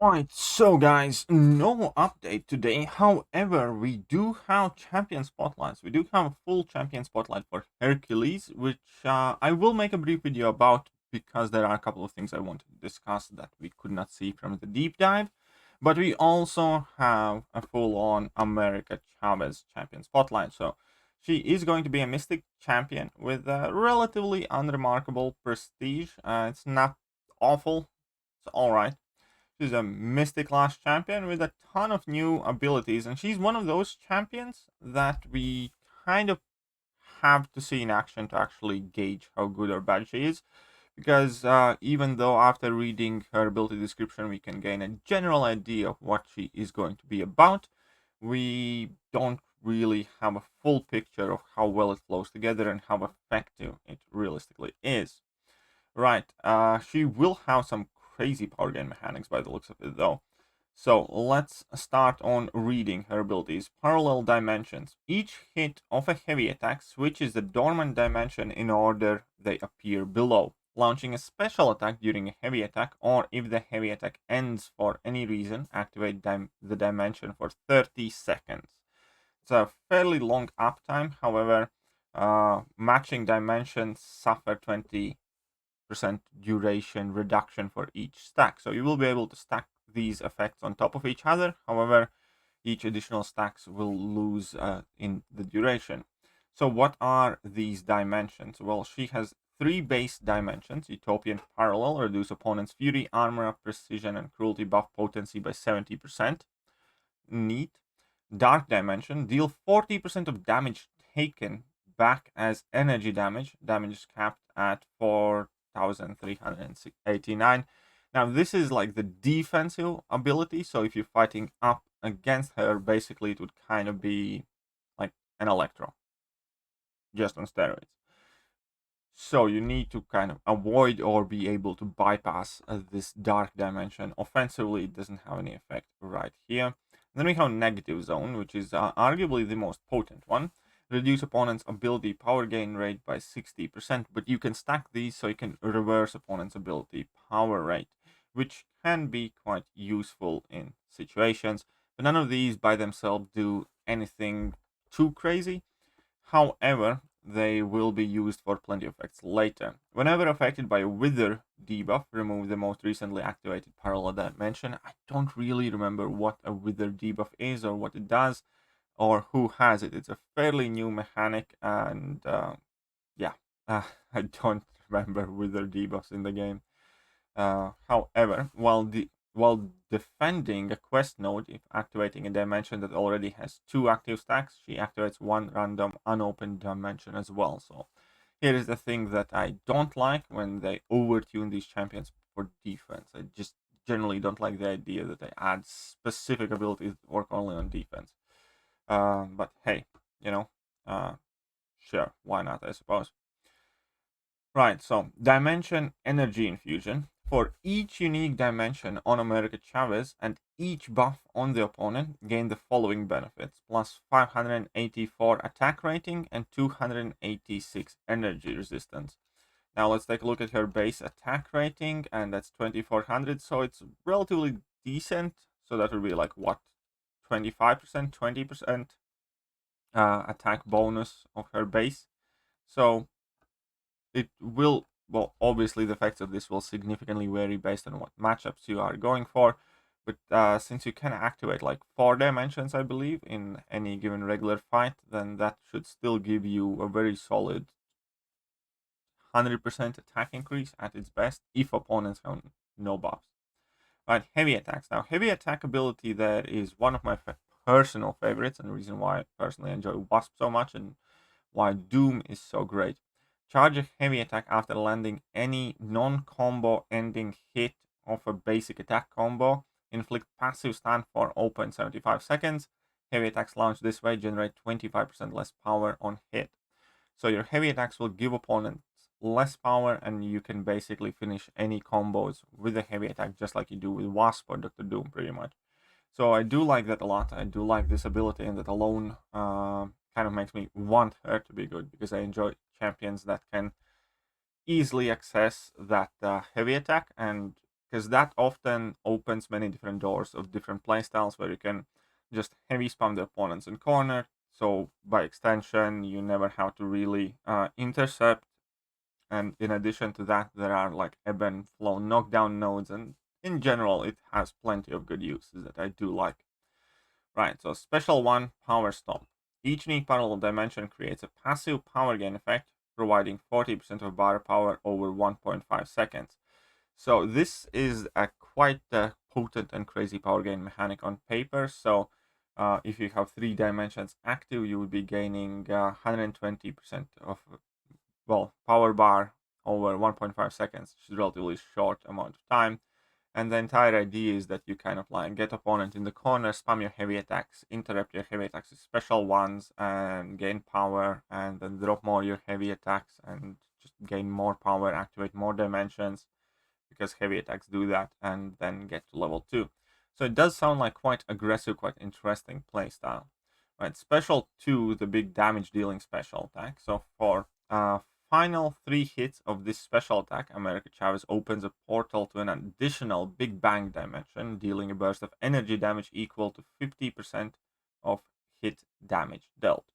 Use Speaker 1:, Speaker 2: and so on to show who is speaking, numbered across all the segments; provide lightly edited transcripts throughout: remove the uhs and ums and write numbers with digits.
Speaker 1: Right, so guys, no update today. However, we do have champion spotlights. We do have a full champion spotlight for Hercules, which I will make a brief video about because there are a couple of things I want to discuss that we could not see from the deep dive. But we also have a full-on America Chavez champion spotlight. So she is going to be a Mystic champion with a relatively unremarkable prestige. It's not awful. It's all right. She's a Mystic class champion with a ton of new abilities, and she's one of those champions that we kind of have to see in action to actually gauge how good or bad she is. Because even though after reading her ability description we can gain a general idea of what she is going to be about, we don't really have a full picture of how well it flows together and how effective it realistically is. Right. She will have some crazy power gain mechanics by the looks of it, though. So let's start on reading her abilities. Parallel dimensions. Each hit of a heavy attack switches the dormant dimension in order they appear below. Launching a special attack during a heavy attack, or if the heavy attack ends for any reason, activate the dimension for 30 seconds. It's a fairly long uptime, however, matching dimensions suffer 20% duration reduction for each stack. So you will be able to stack these effects on top of each other. However, each additional stacks will lose in the duration. So what are these dimensions? Well, she has three base dimensions. Utopian Parallel, reduce opponent's fury, armor, precision, and cruelty buff potency by 70%. Neat. Dark Dimension, deal 40% of damage taken back as energy damage. Damage is capped at 4,389. Now, this is like the defensive ability, so if you're fighting up against her, basically it would kind of be like an Electro, just on steroids. So you need to kind of avoid or be able to bypass this dark dimension. Offensively, it doesn't have any effect right here. Then we have negative zone, which is arguably the most potent one. Reduce opponent's ability power gain rate by 60%, but you can stack these so you can reverse opponent's ability power rate, which can be quite useful in situations. But none of these by themselves do anything too crazy. However, they will be used for plenty of effects later. Whenever affected by a Wither debuff, remove the most recently activated parallel dimension. I don't really remember what a Wither debuff is or what it does or who has it. It's a fairly new mechanic, and yeah, I don't remember Wither debuffs in the game. However, while defending a quest node, if activating a dimension that already has two active stacks, she activates one random unopened dimension as well. So here is the thing that I don't like when they overtune these champions for defense. I just generally don't like the idea that they add specific abilities that work only on defense. But hey, you know, uh, sure, why not, I suppose. Right, so dimension energy infusion. For each unique dimension on America Chavez and each buff on the opponent, gain the following benefits: plus 584 attack rating and 286 energy resistance. Now let's take a look at her base attack rating, and that's 2400, so it's relatively decent. So that would be like what, 25%, 20% attack bonus of her base. So it will, well, obviously the effects of this will significantly vary based on what matchups you are going for, but since you can activate like 4 dimensions, I believe, in any given regular fight, then that should still give you a very solid 100% attack increase at its best if opponents have no buffs. Right, heavy attacks. Now, heavy attack ability there is one of my personal favorites, and the reason why I personally enjoy Wasp so much and why Doom is so great. Charge a heavy attack after landing any non-combo ending hit of a basic attack combo. Inflict passive stun for 0.75 seconds. Heavy attacks launched this way generate 25% less power on hit. So your heavy attacks will give opponents less power, and you can basically finish any combos with a heavy attack just like you do with Wasp or Doctor Doom pretty much. So I do like that a lot. I do like this ability, and that alone kind of makes me want her to be good because I enjoy champions that can easily access that heavy attack and because that often opens many different doors of different playstyles where you can just heavy spam the opponents in corner. So by extension, you never have to really intercept. And in addition to that, there are like ebb and flow knockdown nodes, and in general, it has plenty of good uses that I do like. Right, so special one, Power Stomp. Each unique parallel dimension creates a passive power gain effect, providing 40% of bar power over 1.5 seconds. So this is a quite potent and crazy power gain mechanic on paper. So if you have 3 dimensions active, you would be gaining 120% of, well, power bar over 1.5 seconds, which is a relatively short amount of time. And the entire idea is that you kind of like get opponent in the corner, spam your heavy attacks, interrupt your heavy attacks with special ones, and gain power, and then drop more your heavy attacks and just gain more power, activate more dimensions, because heavy attacks do that, and then get to level 2. So it does sound like quite aggressive, quite interesting playstyle. Right, special 2, the big damage dealing special attack. So for final 3 hits of this special attack, America Chavez opens a portal to an additional Big Bang dimension, dealing a burst of energy damage equal to 50% of hit damage dealt.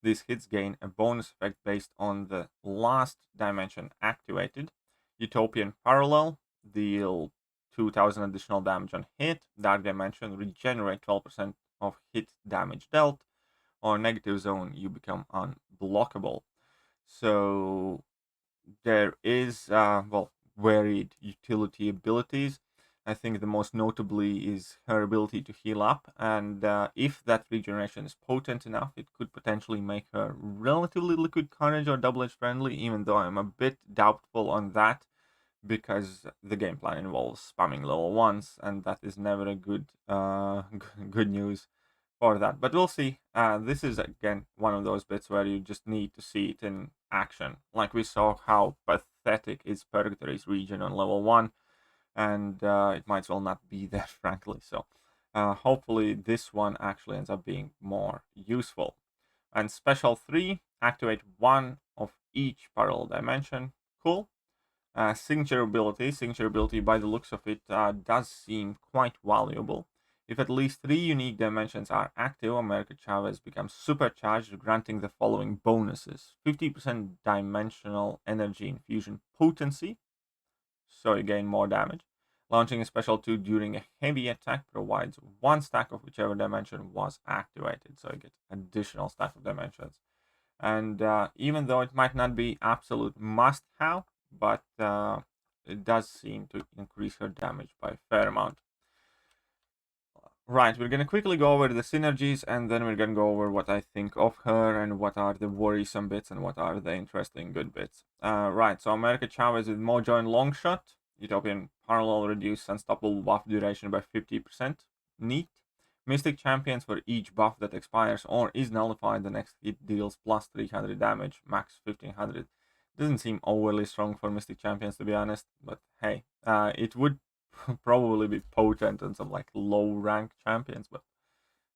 Speaker 1: These hits gain a bonus effect based on the last dimension activated. Utopian Parallel, deal 2000 additional damage on hit. Dark Dimension, regenerate 12% of hit damage dealt. Or Negative Zone, you become unblockable. So there is, well, varied utility abilities. I think the most notably is her ability to heal up, and if that regeneration is potent enough, it could potentially make her relatively liquid courage or double-edged friendly, even though I'm a bit doubtful on that, because the game plan involves spamming level 1s, and that is never a good good news for that. But we'll see. This is again one of those bits where you just need to see it in action. Like we saw how pathetic is Purgatory's region on level 1, and it might as well not be there, frankly. So hopefully this one actually ends up being more useful. And special 3, activate one of each parallel dimension. Cool. Signature ability by the looks of it does seem quite valuable. If at least 3 unique dimensions are active, America Chavez becomes supercharged, granting the following bonuses: 50% dimensional energy infusion potency, so you gain more damage. Launching a special 2 during a heavy attack provides 1 stack of whichever dimension was activated, so you get additional stack of dimensions. And even though it might not be absolute must-have, but it does seem to increase her damage by a fair amount. Right, we're going to quickly go over the synergies, and then we're going to go over what I think of her and what are the worrisome bits and what are the interesting good bits. Right, so America Chavez with Mojo and Longshot. Utopian Parallel reduce unstoppable buff duration by 50%. Neat. Mystic Champions, for each buff that expires or is nullified, the next hit deals plus 300 damage, max 1500. Doesn't seem overly strong for Mystic Champions, to be honest, but hey, it would probably be potent on some like low rank champions. But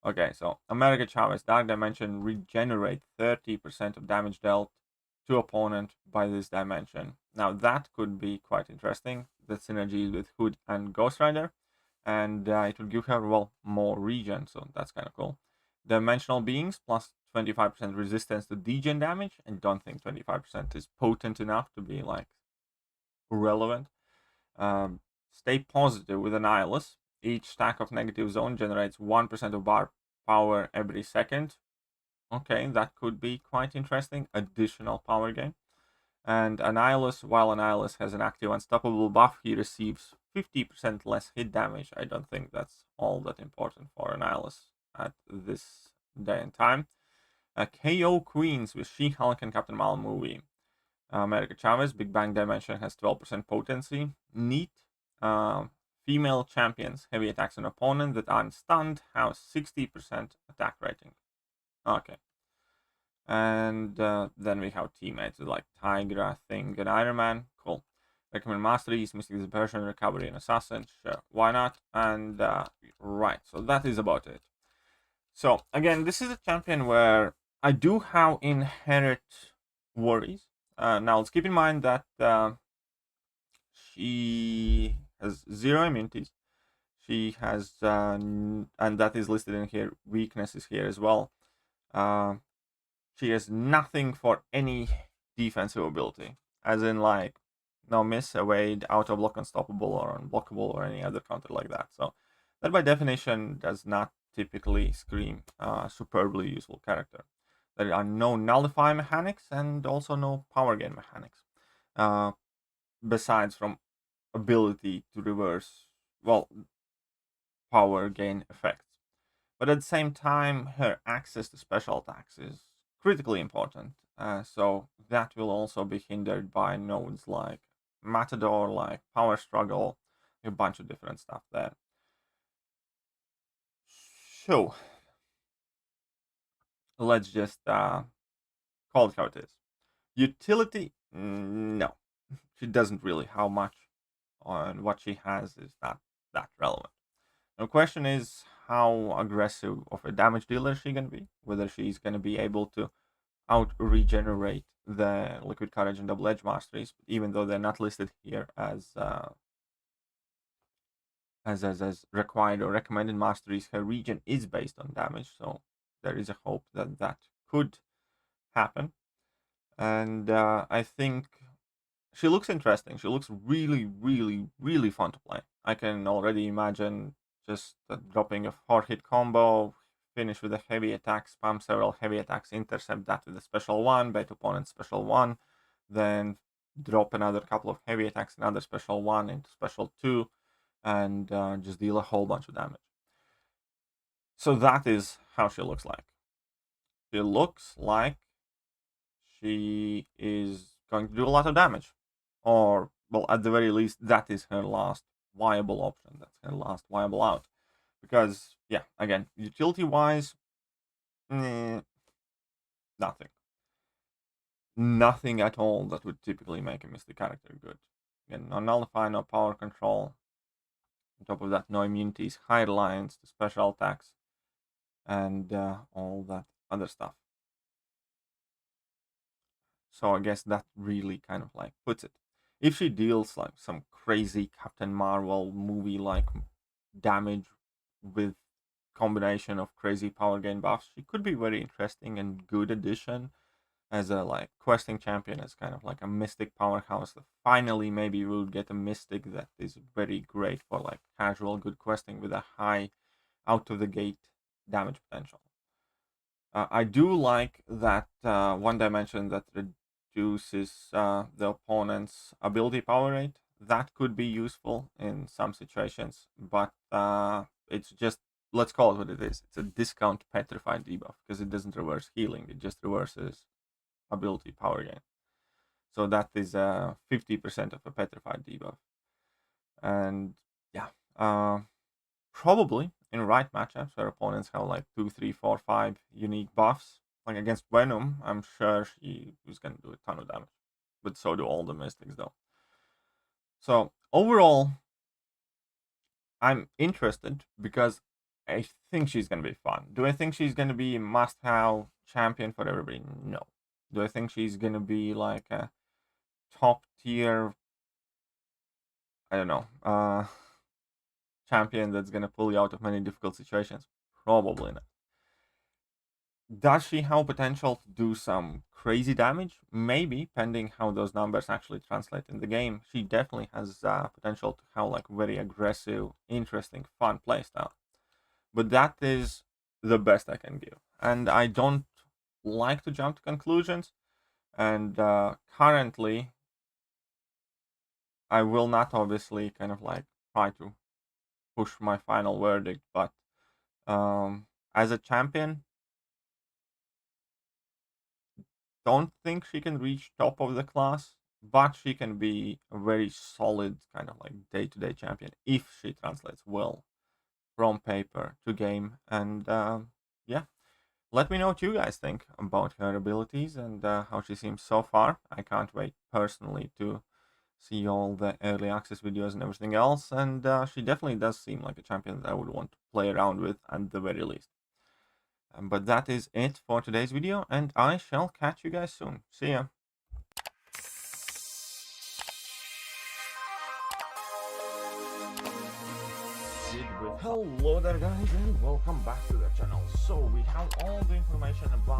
Speaker 1: okay, so America Chavez, Dark Dimension, regenerate 30% of damage dealt to opponent by this dimension. Now that could be quite interesting. The synergy with Hood and Ghost Rider, and it will give her, well, more regen, so that's kind of cool. Dimensional Beings plus 25% resistance to degen damage, and don't think 25% is potent enough to be like relevant. Stay positive with Annihilus. Each stack of Negative Zone generates 1% of bar power every second. Okay, that could be quite interesting. Additional power gain. And Annihilus, while Annihilus has an active unstoppable buff, he receives 50% less hit damage. I don't think that's all that important for Annihilus at this day and time. KO Queens with She-Hulk and Captain Marvel movie. America Chavez, Big Bang Dimension, has 12% potency. Neat. Female champions, heavy attacks on opponent that aren't stunned, have 60% attack rating. Okay. And then we have teammates like Tigra, Thing, and Iron Man. Cool. Recommend Masteries, Mystic Dispersion, Recovery, and Assassin. Sure, why not? And right, so that is about it. So again, this is a champion where I do have inherent worries. Now let's keep in mind that she has 0 immunities. She has, and that is listed in here, weaknesses here as well. She has nothing for any defensive ability, as in like no miss, evade, auto block, unstoppable, or unblockable, or any other counter like that. So that by definition does not typically scream superbly useful character. There are no nullify mechanics and also no power gain mechanics, besides from ability to reverse, well, power gain effects. But at the same time, her access to special attacks is critically important. So that will also be hindered by nodes like Matador, like Power Struggle, a bunch of different stuff there. So let's just call it how it is. Utility, no, she doesn't really. How much on what she has is not that relevant. The question is how aggressive of a damage dealer is she gonna be? Whether she's gonna be able to out regenerate the Liquid Courage and Double Edge masteries, even though they're not listed here as required or recommended masteries. Her regen is based on damage, so there is a hope that that could happen. And I think she looks interesting. She looks really, really, really fun to play. I can already imagine just dropping a 4-hit combo, finish with a heavy attack, spam several heavy attacks, intercept that with a special one, bait opponent special one, then drop another couple of heavy attacks, another special one into special two, and just deal a whole bunch of damage. So that is how she looks like. She looks like she is going to do a lot of damage. Or, well, at the very least, that is her last viable option. That's her last viable out. Because, yeah, again, utility-wise, nothing. Nothing at all that would typically make a Mystic character good. Again, no nullify, no power control. On top of that, no immunities, high reliance to special attacks, and all that other stuff. So I guess that really kind of like puts it. If she deals like some crazy Captain Marvel movie like damage with combination of crazy power gain buffs, she could be very interesting and good addition as a like questing champion, as kind of like a mystic powerhouse. Finally, maybe we'll get a mystic that is very great for like casual good questing with a high out of the gate damage potential. I do like that one dimension that reduces the opponent's ability power rate. That could be useful in some situations, but it's just, let's call it what it is. It's a discount petrified debuff because it doesn't reverse healing, it just reverses ability power gain. So that is 50% of a petrified debuff. And yeah, probably in right matchups where opponents have like 2, 3, 4, 5 unique buffs, like against Venom, I'm sure she was gonna do a ton of damage. But so do all the Mystics though. So overall, I'm interested because I think she's gonna be fun. Do I think she's gonna be a must-have champion for everybody? No. Do I think she's gonna be like a top tier, I don't know, champion that's gonna pull you out of many difficult situations? Probably not. Does she have potential to do some crazy damage? Maybe, pending how those numbers actually translate in the game. She definitely has potential to have like very aggressive, interesting, fun playstyle. But that is the best I can give. And I don't like to jump to conclusions. And currently, I will not obviously kind of like try to push my final verdict. But as a champion, don't think she can reach top of the class, but she can be a very solid kind of like day-to-day champion if she translates well from paper to game. And yeah, let me know what you guys think about her abilities and how she seems so far. I can't wait personally to see all the early access videos and everything else. And she definitely does seem like a champion that I would want to play around with at the very least. But that is it for today's video, and I shall catch you guys soon. See ya. proceed with. Hello there guys and welcome back to the channel. So we have all the information about